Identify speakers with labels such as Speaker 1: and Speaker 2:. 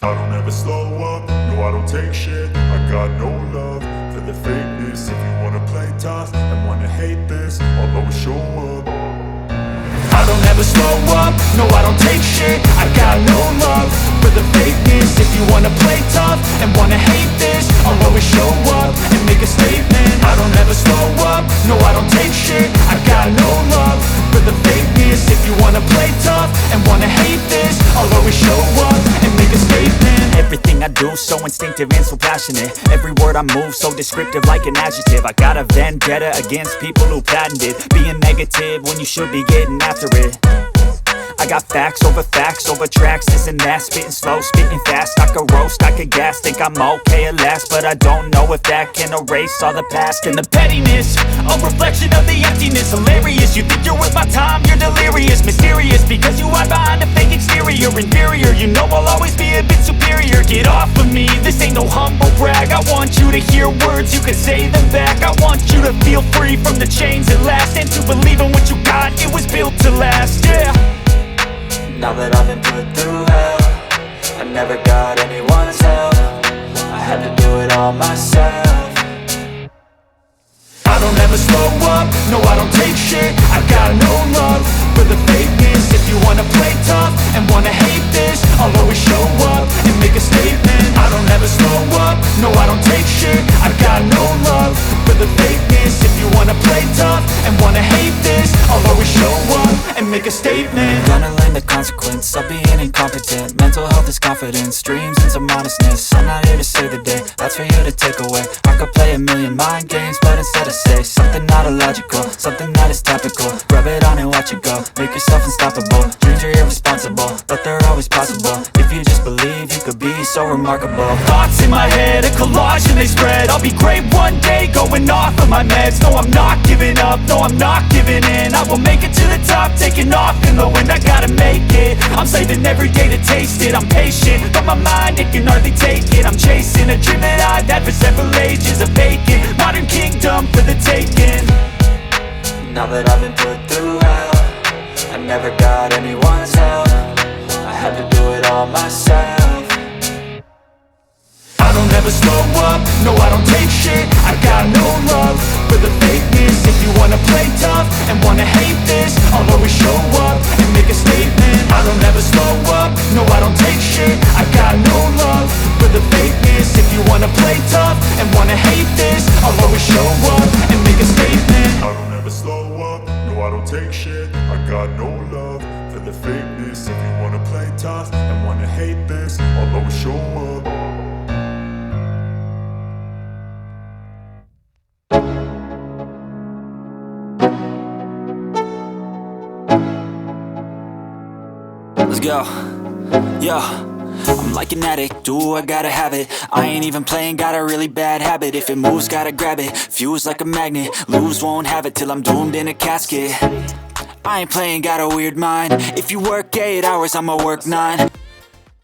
Speaker 1: I don't ever slow up, no I don't take shit. I got no love for the fakeness. If you wanna play tough and wanna hate this, I'll always show up.
Speaker 2: I don't ever slow up, no I don't take shit. I got no love for the fakeness. If you wanna play tough and wanna hate this, I'll always show up and make a statement. I don't ever slow up, no I don't take shit. I got no love for the fakeness. If you wanna play tough and wanna hate this, I'll always show up and make a statement. Everything I do so instinctive and so passionate. Every word I move so descriptive like an adjective. I got a vendetta against people who patented being negative when you should be getting after it. I got facts over tracks, this and that. Spitting slow, spitting fast. I could roast, I could gas. Think I'm okay at last, but I don't know if that can erase all the past. And the pettiness, a reflection of the emptiness. Hilarious, you think you're worth my time, you're delirious. Mysterious, because you hide behind a fake exterior. Inferior, you know I'll always be a bit superior. Get off of me, this ain't no humble brag. I want you to hear words, you can say them back. I want you to feel free from the chains at last, and to believe in what you got, it was built to last, yeah.
Speaker 3: Now that I've been put through hell, I never got anyone's help. I had to do it all myself.
Speaker 2: I don't ever slow up, no I don't take shit. I got no love for the fakeness. If you wanna play tough and wanna hate this, I'll always show up and make a statement. I don't ever slow up, no I don't take shit. I got no love for the fakeness. If you wanna play tough and wanna hate this, I'll always show up and make a statement.
Speaker 3: Gonna learn the consequence of being incompetent. Mental health is confidence, dreams and some modestness. I'm not here to save the day, that's for you to take away. I could play a million mind games, but instead I say something not illogical, something that is topical. Rub it on and watch it go, make yourself unstoppable. Dreams are irresponsible, but they're always possible. If you just believe, you could be so remarkable.
Speaker 2: Thoughts in my head, a collage and they spread. I'll be great one day, going off of my meds. No, I'm not giving up, no, I'm not giving in. I will make it to the top, taking off in the wind. I gotta make it, I'm saving every day to taste it. I'm patient, but my mind, it can hardly take it. I'm chasing a dream that I've had for several ages. A vacant, modern kingdom for the taking.
Speaker 3: Now that I've been put through hell, I never got anyone's help. I had to do it all myself.
Speaker 2: I don't ever slow up, no I don't take shit. I got no love for the fakeness. If you wanna play tough and wanna hate this, I'll always show up and make a statement. I don't ever slow up, no I don't take shit. I got no love for the fakeness. If you wanna play tough and wanna hate this, I'll always show up and make a statement.
Speaker 1: I don't ever slow up, no I don't take shit. I got no love for the fakeness. If you wanna play tough and wanna hate this, I'll always show up.
Speaker 3: Let's go, yo. I'm like an addict, do I gotta have it. I ain't even playing, got a really bad habit. If it moves, gotta grab it, fuse like a magnet. Lose, won't have it till I'm doomed in a casket. I ain't playing, got a weird mind. If you work 8 hours, I'ma work 9.